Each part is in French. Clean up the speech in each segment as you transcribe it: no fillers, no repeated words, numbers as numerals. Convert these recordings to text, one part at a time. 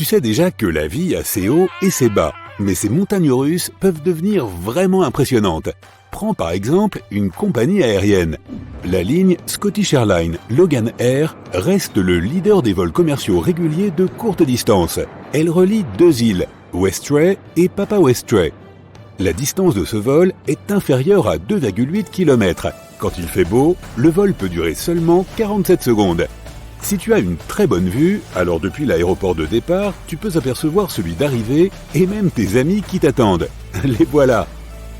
Tu sais déjà que la vie a ses hauts et ses bas, mais ces montagnes russes peuvent devenir vraiment impressionnantes. Prends par exemple une compagnie aérienne. La ligne Scottish Airlines Logan Air reste le leader des vols commerciaux réguliers de courte distance. Elle relie deux îles, Westray et Papa Westray. La distance de ce vol est inférieure à 2,8 km. Quand il fait beau, le vol peut durer seulement 47 secondes. Si tu as une très bonne vue, alors depuis l'aéroport de départ, tu peux apercevoir celui d'arrivée et même tes amis qui t'attendent. Les voilà.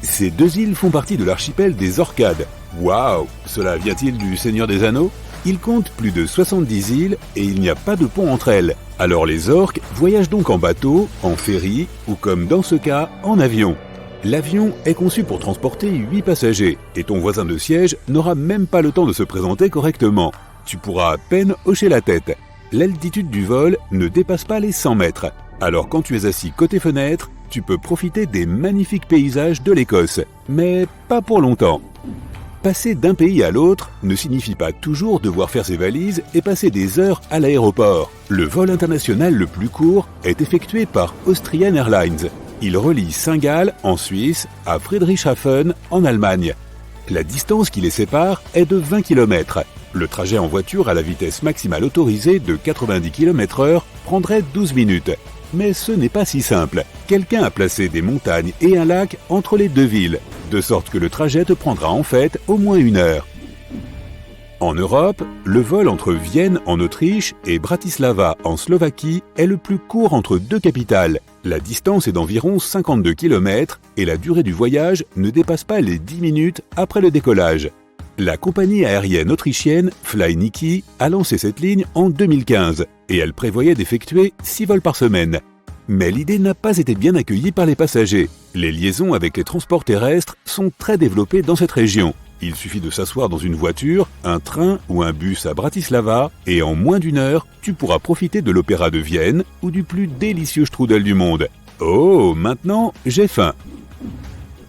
Ces deux îles font partie de l'archipel des Orcades. Waouh! Cela vient-il du Seigneur des Anneaux? Il compte plus de 70 îles et il n'y a pas de pont entre elles. Alors les orques voyagent donc en bateau, en ferry ou comme dans ce cas, en avion. L'avion est conçu pour transporter 8 passagers et ton voisin de siège n'aura même pas le temps de se présenter correctement. Tu pourras à peine hocher la tête. L'altitude du vol ne dépasse pas les 100 mètres. Alors quand tu es assis côté fenêtre, tu peux profiter des magnifiques paysages de l'Écosse. Mais pas pour longtemps. Passer d'un pays à l'autre ne signifie pas toujours devoir faire ses valises et passer des heures à l'aéroport. Le vol international le plus court est effectué par Austrian Airlines. Il relie Saint-Gall, en Suisse, à Friedrichshafen, en Allemagne. La distance qui les sépare est de 20 km. Le trajet en voiture à la vitesse maximale autorisée de 90 km/h prendrait 12 minutes. Mais ce n'est pas si simple. Quelqu'un a placé des montagnes et un lac entre les deux villes, de sorte que le trajet te prendra en fait au moins 1 heure. En Europe, le vol entre Vienne en Autriche et Bratislava en Slovaquie est le plus court entre deux capitales. La distance est d'environ 52 km et la durée du voyage ne dépasse pas les 10 minutes après le décollage. La compagnie aérienne autrichienne Fly-Niki a lancé cette ligne en 2015 et elle prévoyait d'effectuer 6 vols par semaine. Mais l'idée n'a pas été bien accueillie par les passagers. Les liaisons avec les transports terrestres sont très développées dans cette région. Il suffit de s'asseoir dans une voiture, un train ou un bus à Bratislava et en moins d'1 heure, tu pourras profiter de l'opéra de Vienne ou du plus délicieux strudel du monde. Oh, maintenant, j'ai faim.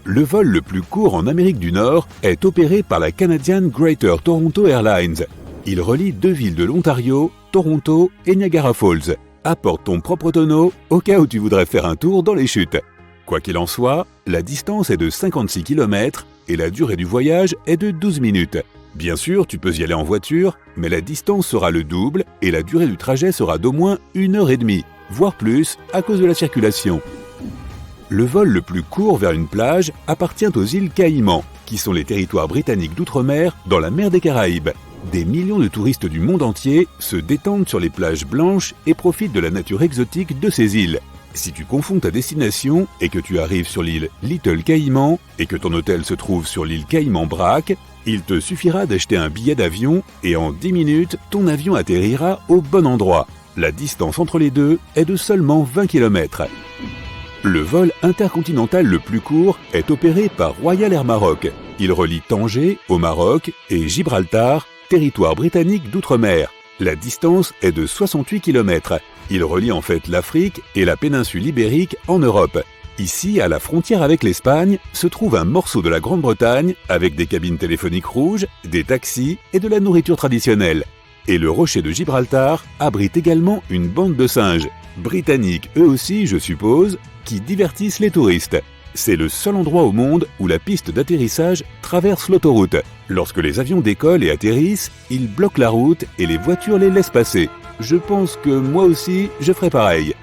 Le vol le plus court en Amérique du Nord est opéré par la Canadian Greater Toronto Airlines. Il relie deux villes de l'Ontario, Toronto et Niagara Falls. Apporte ton propre tonneau au cas où tu voudrais faire un tour dans les chutes. Quoi qu'il en soit, la distance est de 56 km et la durée du voyage est de 12 minutes. Bien sûr, tu peux y aller en voiture, mais la distance sera le double et la durée du trajet sera d'au moins 1h30, voire plus, à cause de la circulation. Le vol le plus court vers une plage appartient aux îles Caïmans, qui sont les territoires britanniques d'outre-mer dans la mer des Caraïbes. Des millions de touristes du monde entier se détendent sur les plages blanches et profitent de la nature exotique de ces îles. Si tu confonds ta destination et que tu arrives sur l'île Little Caïman et que ton hôtel se trouve sur l'île Caïman Brac, il te suffira d'acheter un billet d'avion et en 10 minutes, ton avion atterrira au bon endroit. La distance entre les deux est de seulement 20 km. Le vol intercontinental le plus court est opéré par Royal Air Maroc. Il relie Tanger, au Maroc, et Gibraltar, territoire britannique d'outre-mer. La distance est de 68 km. Il relie en fait l'Afrique et la péninsule ibérique en Europe. Ici, à la frontière avec l'Espagne, se trouve un morceau de la Grande-Bretagne avec des cabines téléphoniques rouges, des taxis et de la nourriture traditionnelle. Et le rocher de Gibraltar abrite également une bande de singes, britanniques eux aussi, je suppose, qui divertissent les touristes. C'est le seul endroit au monde où la piste d'atterrissage traverse l'autoroute. Lorsque les avions décollent et atterrissent, ils bloquent la route et les voitures les laissent passer. Je pense que moi aussi, je ferai pareil.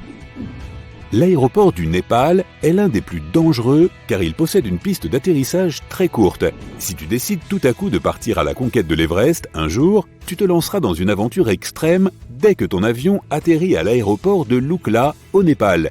L'aéroport du Népal est l'un des plus dangereux car il possède une piste d'atterrissage très courte. Si tu décides tout à coup de partir à la conquête de l'Everest un jour, tu te lanceras dans une aventure extrême dès que ton avion atterrit à l'aéroport de Lukla au Népal.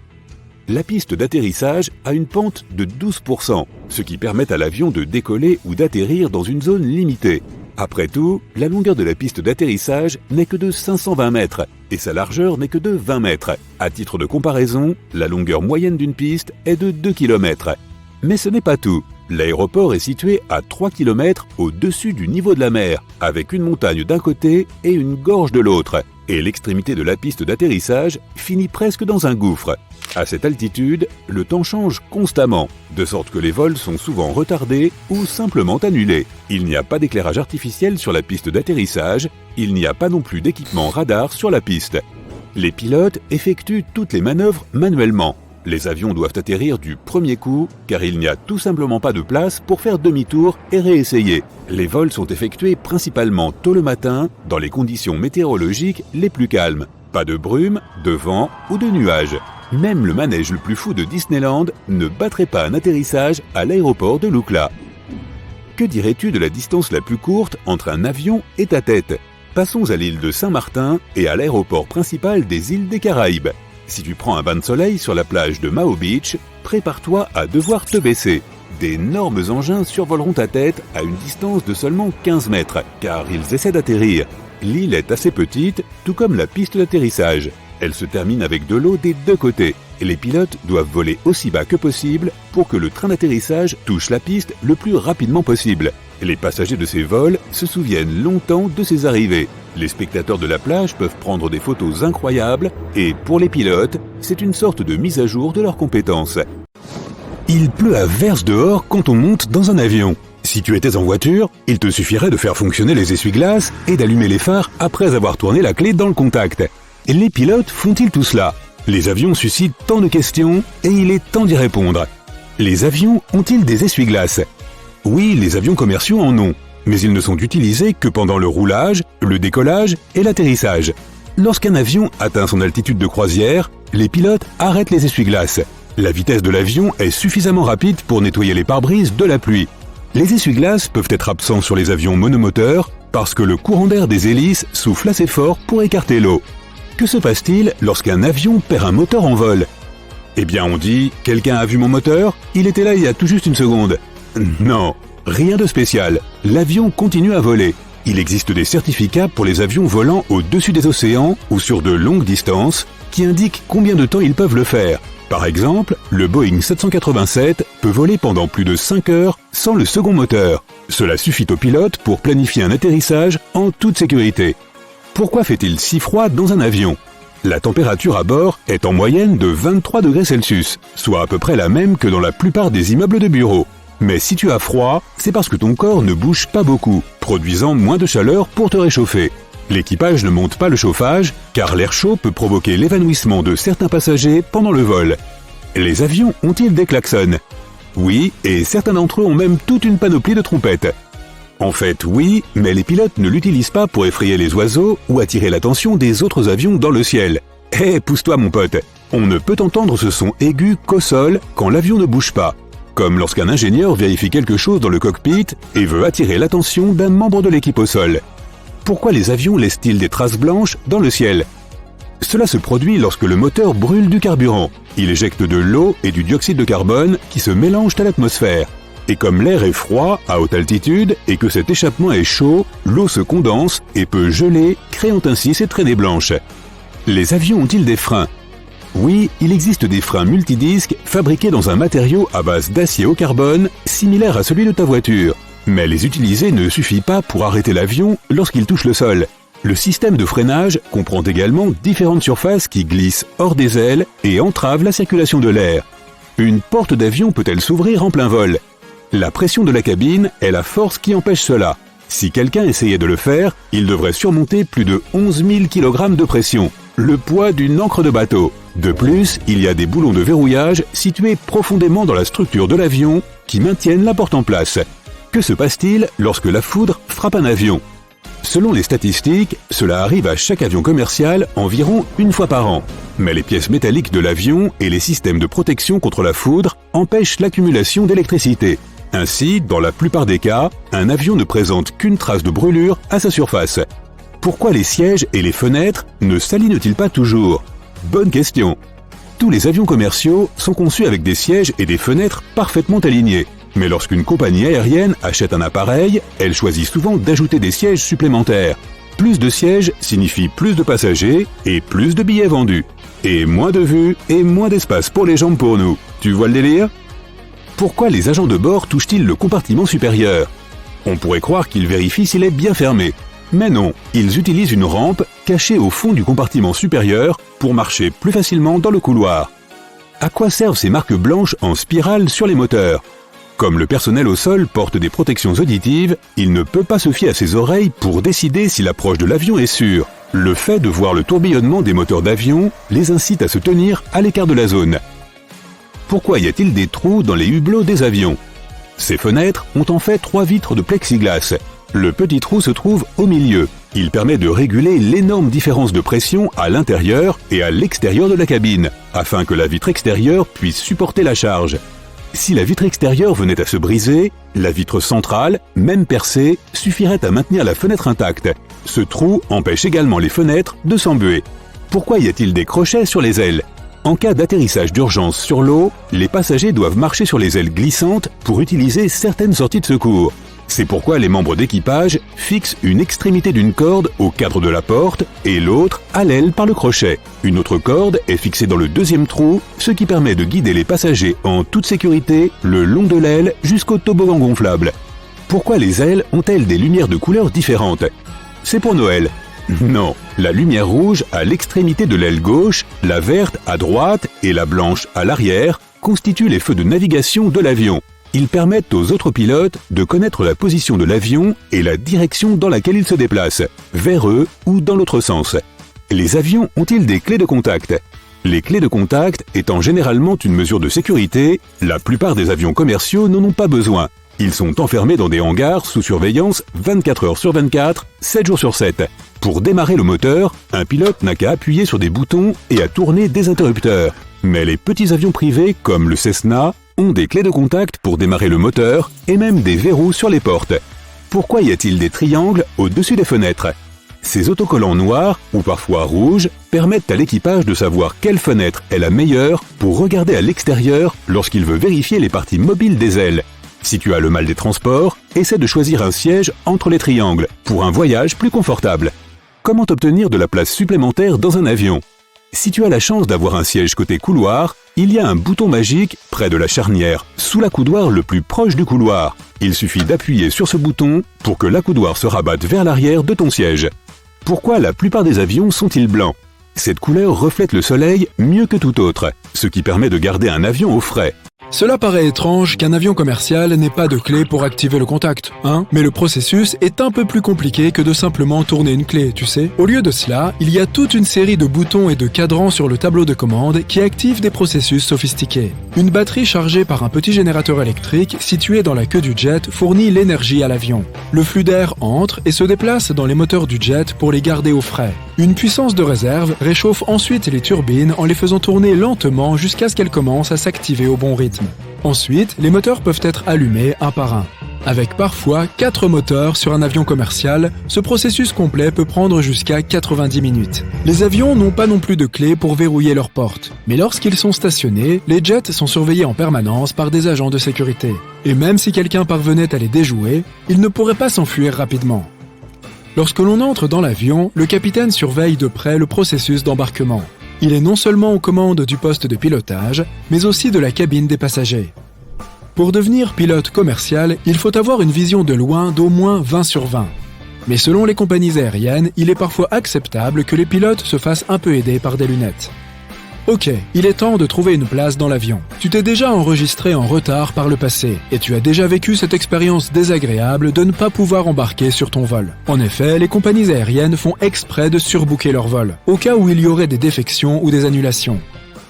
La piste d'atterrissage a une pente de 12%, ce qui permet à l'avion de décoller ou d'atterrir dans une zone limitée. Après tout, la longueur de la piste d'atterrissage n'est que de 520 mètres et sa largeur n'est que de 20 mètres. À titre de comparaison, la longueur moyenne d'une piste est de 2 km. Mais ce n'est pas tout. L'aéroport est situé à 3 km au-dessus du niveau de la mer, avec une montagne d'un côté et une gorge de l'autre. Et l'extrémité de la piste d'atterrissage finit presque dans un gouffre. À cette altitude, le temps change constamment, de sorte que les vols sont souvent retardés ou simplement annulés. Il n'y a pas d'éclairage artificiel sur la piste d'atterrissage, il n'y a pas non plus d'équipement radar sur la piste. Les pilotes effectuent toutes les manœuvres manuellement. Les avions doivent atterrir du premier coup car il n'y a tout simplement pas de place pour faire demi-tour et réessayer. Les vols sont effectués principalement tôt le matin dans les conditions météorologiques les plus calmes. Pas de brume, de vent ou de nuages. Même le manège le plus fou de Disneyland ne battrait pas un atterrissage à l'aéroport de Lukla. Que dirais-tu de la distance la plus courte entre un avion et ta tête ? Passons à l'île de Saint-Martin et à l'aéroport principal des îles des Caraïbes. Si tu prends un bain de soleil sur la plage de Mao Beach, prépare-toi à devoir te baisser. D'énormes engins survoleront ta tête à une distance de seulement 15 mètres, car ils essaient d'atterrir. L'île est assez petite, tout comme la piste d'atterrissage. Elle se termine avec de l'eau des deux côtés, et les pilotes doivent voler aussi bas que possible pour que le train d'atterrissage touche la piste le plus rapidement possible. Les passagers de ces vols se souviennent longtemps de ces arrivées. Les spectateurs de la plage peuvent prendre des photos incroyables et pour les pilotes, c'est une sorte de mise à jour de leurs compétences. Il pleut à verse dehors quand on monte dans un avion. Si tu étais en voiture, il te suffirait de faire fonctionner les essuie-glaces et d'allumer les phares après avoir tourné la clé dans le contact. Les pilotes font-ils tout cela ? Les avions suscitent tant de questions et il est temps d'y répondre. Les avions ont-ils des essuie-glaces ? Oui, les avions commerciaux en ont, mais ils ne sont utilisés que pendant le roulage, le décollage et l'atterrissage. Lorsqu'un avion atteint son altitude de croisière, les pilotes arrêtent les essuie-glaces. La vitesse de l'avion est suffisamment rapide pour nettoyer les pare-brises de la pluie. Les essuie-glaces peuvent être absents sur les avions monomoteurs parce que le courant d'air des hélices souffle assez fort pour écarter l'eau. Que se passe-t-il lorsqu'un avion perd un moteur en vol ? Eh bien on dit « Quelqu'un a vu mon moteur ? Il était là il y a tout juste une seconde ». Non, rien de spécial. L'avion continue à voler. Il existe des certificats pour les avions volant au-dessus des océans ou sur de longues distances qui indiquent combien de temps ils peuvent le faire. Par exemple, le Boeing 787 peut voler pendant plus de 5 heures sans le second moteur. Cela suffit au pilote pour planifier un atterrissage en toute sécurité. Pourquoi fait-il si froid dans un avion ? La température à bord est en moyenne de 23 degrés Celsius, soit à peu près la même que dans la plupart des immeubles de bureaux. Mais si tu as froid, c'est parce que ton corps ne bouge pas beaucoup, produisant moins de chaleur pour te réchauffer. L'équipage ne monte pas le chauffage, car l'air chaud peut provoquer l'évanouissement de certains passagers pendant le vol. Les avions ont-ils des klaxons ? Oui, et certains d'entre eux ont même toute une panoplie de trompettes. En fait, oui, mais les pilotes ne l'utilisent pas pour effrayer les oiseaux ou attirer l'attention des autres avions dans le ciel. Hé, pousse-toi mon pote ! On ne peut entendre ce son aigu qu'au sol quand l'avion ne bouge pas. Comme lorsqu'un ingénieur vérifie quelque chose dans le cockpit et veut attirer l'attention d'un membre de l'équipe au sol. Pourquoi les avions laissent-ils des traces blanches dans le ciel ? Cela se produit lorsque le moteur brûle du carburant. Il éjecte de l'eau et du dioxyde de carbone qui se mélangent à l'atmosphère. Et comme l'air est froid à haute altitude et que cet échappement est chaud, l'eau se condense et peut geler, créant ainsi ces traînées blanches. Les avions ont-ils des freins ? Oui, il existe des freins multidisques fabriqués dans un matériau à base d'acier au carbone, similaire à celui de ta voiture. Mais les utiliser ne suffit pas pour arrêter l'avion lorsqu'il touche le sol. Le système de freinage comprend également différentes surfaces qui glissent hors des ailes et entravent la circulation de l'air. Une porte d'avion peut-elle s'ouvrir en plein vol ? La pression de la cabine est la force qui empêche cela. Si quelqu'un essayait de le faire, il devrait surmonter plus de 11 000 kg de pression, le poids d'une ancre de bateau. De plus, il y a des boulons de verrouillage situés profondément dans la structure de l'avion qui maintiennent la porte en place. Que se passe-t-il lorsque la foudre frappe un avion ? Selon les statistiques, cela arrive à chaque avion commercial environ une fois par an. Mais les pièces métalliques de l'avion et les systèmes de protection contre la foudre empêchent l'accumulation d'électricité. Ainsi, dans la plupart des cas, un avion ne présente qu'une trace de brûlure à sa surface. Pourquoi les sièges et les fenêtres ne s'alignent-ils pas toujours ? Bonne question. Tous les avions commerciaux sont conçus avec des sièges et des fenêtres parfaitement alignés. Mais lorsqu'une compagnie aérienne achète un appareil, elle choisit souvent d'ajouter des sièges supplémentaires. Plus de sièges signifie plus de passagers et plus de billets vendus. Et moins de vues et moins d'espace pour les jambes pour nous. Tu vois le délire ? Pourquoi les agents de bord touchent-ils le compartiment supérieur ? On pourrait croire qu'ils vérifient s'il est bien fermé. Mais non, ils utilisent une rampe cachée au fond du compartiment supérieur pour marcher plus facilement dans le couloir. À quoi servent ces marques blanches en spirale sur les moteurs ? Comme le personnel au sol porte des protections auditives, il ne peut pas se fier à ses oreilles pour décider si l'approche de l'avion est sûre. Le fait de voir le tourbillonnement des moteurs d'avion les incite à se tenir à l'écart de la zone. Pourquoi y a-t-il des trous dans les hublots des avions? Ces fenêtres ont en fait 3 vitres de plexiglas. Le petit trou se trouve au milieu. Il permet de réguler l'énorme différence de pression à l'intérieur et à l'extérieur de la cabine, afin que la vitre extérieure puisse supporter la charge. Si la vitre extérieure venait à se briser, la vitre centrale, même percée, suffirait à maintenir la fenêtre intacte. Ce trou empêche également les fenêtres de s'embuer. Pourquoi y a-t-il des crochets sur les ailes? En cas d'atterrissage d'urgence sur l'eau, les passagers doivent marcher sur les ailes glissantes pour utiliser certaines sorties de secours. C'est pourquoi les membres d'équipage fixent une extrémité d'une corde au cadre de la porte et l'autre à l'aile par le crochet. Une autre corde est fixée dans le deuxième trou, ce qui permet de guider les passagers en toute sécurité le long de l'aile jusqu'au toboggan gonflable. Pourquoi les ailes ont-elles des lumières de couleurs différentes? C'est pour Noël. Non, la lumière rouge à l'extrémité de l'aile gauche, la verte à droite et la blanche à l'arrière constituent les feux de navigation de l'avion. Ils permettent aux autres pilotes de connaître la position de l'avion et la direction dans laquelle il se déplace, vers eux ou dans l'autre sens. Les avions ont-ils des clés de contact? Les clés de contact étant généralement une mesure de sécurité, la plupart des avions commerciaux n'en ont pas besoin. Ils sont enfermés dans des hangars sous surveillance 24 heures sur 24, 7 jours sur 7. Pour démarrer le moteur, un pilote n'a qu'à appuyer sur des boutons et à tourner des interrupteurs. Mais les petits avions privés, comme le Cessna, ont des clés de contact pour démarrer le moteur et même des verrous sur les portes. Pourquoi y a-t-il des triangles au-dessus des fenêtres? Ces autocollants noirs, ou parfois rouges, permettent à l'équipage de savoir quelle fenêtre est la meilleure pour regarder à l'extérieur lorsqu'il veut vérifier les parties mobiles des ailes. Si tu as le mal des transports, essaie de choisir un siège entre les triangles pour un voyage plus confortable. Comment obtenir de la place supplémentaire dans un avion? Si tu as la chance d'avoir un siège côté couloir, il y a un bouton magique près de la charnière, sous l'accoudoir le plus proche du couloir. Il suffit d'appuyer sur ce bouton pour que l'accoudoir se rabatte vers l'arrière de ton siège. Pourquoi la plupart des avions sont-ils blancs? Cette couleur reflète le soleil mieux que tout autre, ce qui permet de garder un avion au frais. Cela paraît étrange qu'un avion commercial n'ait pas de clé pour activer le contact, hein? Mais le processus est un peu plus compliqué que de simplement tourner une clé, tu sais. Au lieu de cela, il y a toute une série de boutons et de cadrans sur le tableau de commande qui activent des processus sophistiqués. Une batterie chargée par un petit générateur électrique situé dans la queue du jet fournit l'énergie à l'avion. Le flux d'air entre et se déplace dans les moteurs du jet pour les garder au frais. Une puissance de réserve réchauffe ensuite les turbines en les faisant tourner lentement jusqu'à ce qu'elles commencent à s'activer au bon rythme. Ensuite, les moteurs peuvent être allumés un par un. Avec parfois 4 moteurs sur un avion commercial, ce processus complet peut prendre jusqu'à 90 minutes. Les avions n'ont pas non plus de clé pour verrouiller leurs portes. Mais lorsqu'ils sont stationnés, les jets sont surveillés en permanence par des agents de sécurité. Et même si quelqu'un parvenait à les déjouer, il ne pourrait pas s'enfuir rapidement. Lorsque l'on entre dans l'avion, le capitaine surveille de près le processus d'embarquement. Il est non seulement aux commandes du poste de pilotage, mais aussi de la cabine des passagers. Pour devenir pilote commercial, il faut avoir une vision de loin d'au moins 20 sur 20. Mais selon les compagnies aériennes, il est parfois acceptable que les pilotes se fassent un peu aider par des lunettes. Ok, il est temps de trouver une place dans l'avion. Tu t'es déjà enregistré en retard par le passé, et tu as déjà vécu cette expérience désagréable de ne pas pouvoir embarquer sur ton vol. En effet, les compagnies aériennes font exprès de surbooker leur vol, au cas où il y aurait des défections ou des annulations.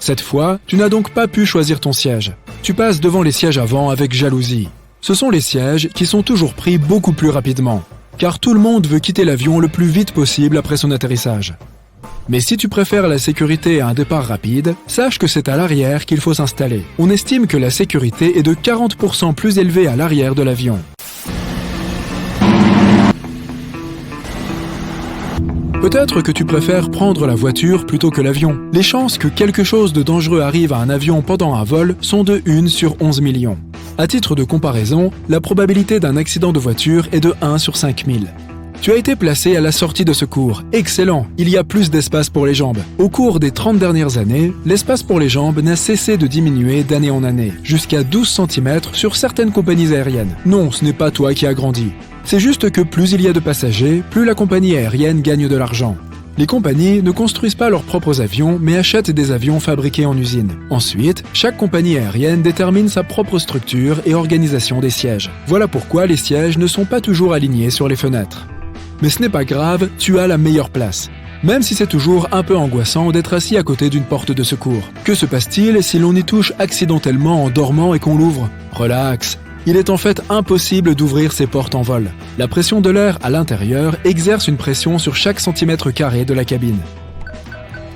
Cette fois, tu n'as donc pas pu choisir ton siège. Tu passes devant les sièges avant avec jalousie. Ce sont les sièges qui sont toujours pris beaucoup plus rapidement, car tout le monde veut quitter l'avion le plus vite possible après son atterrissage. Mais si tu préfères la sécurité à un départ rapide, sache que c'est à l'arrière qu'il faut s'installer. On estime que la sécurité est de 40% plus élevée à l'arrière de l'avion. Peut-être que tu préfères prendre la voiture plutôt que l'avion. Les chances que quelque chose de dangereux arrive à un avion pendant un vol sont de 1 sur 11 millions. À titre de comparaison, la probabilité d'un accident de voiture est de 1 sur 5000. Tu as été placé à la sortie de secours. Excellent, il y a plus d'espace pour les jambes. Au cours des 30 dernières années, l'espace pour les jambes n'a cessé de diminuer d'année en année, jusqu'à 12 cm sur certaines compagnies aériennes. Non, ce n'est pas toi qui as grandi. C'est juste que plus il y a de passagers, plus la compagnie aérienne gagne de l'argent. Les compagnies ne construisent pas leurs propres avions, mais achètent des avions fabriqués en usine. Ensuite, chaque compagnie aérienne détermine sa propre structure et organisation des sièges. Voilà pourquoi les sièges ne sont pas toujours alignés sur les fenêtres. Mais ce n'est pas grave, tu as la meilleure place. même si c'est toujours un peu angoissant d'être assis à côté d'une porte de secours. Que se passe-t-il si l'on y touche accidentellement en dormant et qu'on l'ouvre ? Relax. Il est en fait impossible d'ouvrir ces portes en vol. La pression de l'air à l'intérieur exerce une pression sur chaque centimètre carré de la cabine.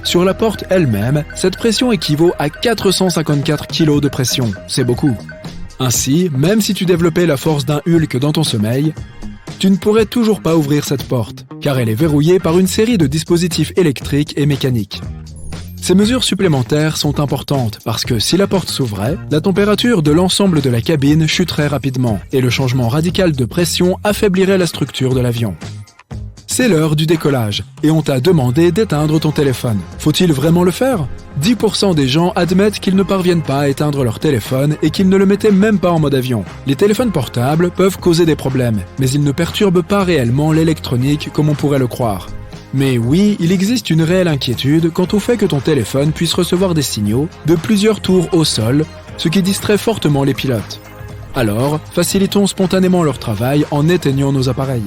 Sur la porte elle-même, cette pression équivaut à 454 kg de pression. C'est beaucoup. Ainsi, même si tu développais la force d'un Hulk dans ton sommeil, tu ne pourrais toujours pas ouvrir cette porte, car elle est verrouillée par une série de dispositifs électriques et mécaniques. Ces mesures supplémentaires sont importantes parce que si la porte s'ouvrait, la température de l'ensemble de la cabine chuterait rapidement et le changement radical de pression affaiblirait la structure de l'avion. C'est l'heure du décollage et on t'a demandé d'éteindre ton téléphone. Faut-il vraiment le faire ? 10% des gens admettent qu'ils ne parviennent pas à éteindre leur téléphone et qu'ils ne le mettaient même pas en mode avion. Les téléphones portables peuvent causer des problèmes, mais ils ne perturbent pas réellement l'électronique comme on pourrait le croire. Mais oui, il existe une réelle inquiétude quant au fait que ton téléphone puisse recevoir des signaux de plusieurs tours au sol, ce qui distrait fortement les pilotes. Alors, facilitons spontanément leur travail en éteignant nos appareils.